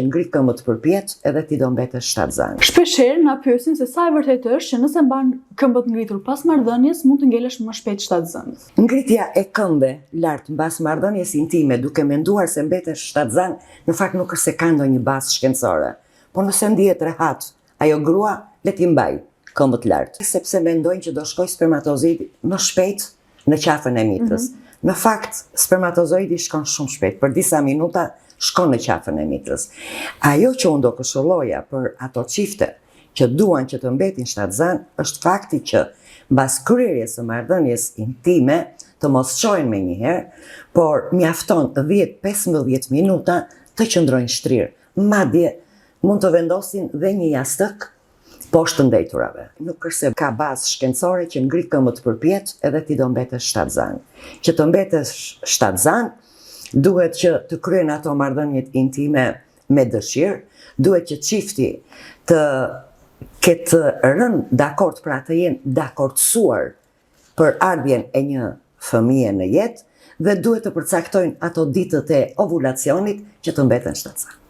ngrit këmbët përpjet edhe ti do mbetesh shtatzan. Shpeshherë na pyesin se sa e vërtetë është që nëse mban këmbët ngritur pas marrëdhënies mund të ngelesh më shpejt shtatzan. Ngritja e këmbëve lart mbas marrëdhënies intime duke menduar se mbetesh shtatzan, në fakt nuk është se ka ndonjë bazë shkencore. Por nëse ndihet rehat, ajo grua le t'i mbaj këmbët lart, sepse mendojnë që do shkoj spermatozoidi më shpejt në qafën e mitrës. Në fakt, spermatozoidi shkon shumë shpejt, për disa minuta shkon në qafën e mitrës. Ajo që unë do këshilloja për ato çifte që duan që të mbetin shtatzan është fakti që mbas kryerjes së marrëdhënies intime të mos çojnë menjëherë, por mjafton 10-15 minuta të qëndrojnë shtrirë. Madje mund të vendosin dhe një jastëk poshtë të ndejturave. Nuk është se ka bazë shkencore që ngrit këmbët përpjet edhe ti do mbetesh shtatzan. Që të mbetesh shtatzan, duhet që të kryen ato marrëdhëniet intime me dëshirë, duhet që çifti të ketë rënë dakord, pra të jenë dakordsuar për ardhjen e një fëmije në jetë dhe duhet të përcaktojnë ato ditët e ovulacionit që të mbeten shtatzan.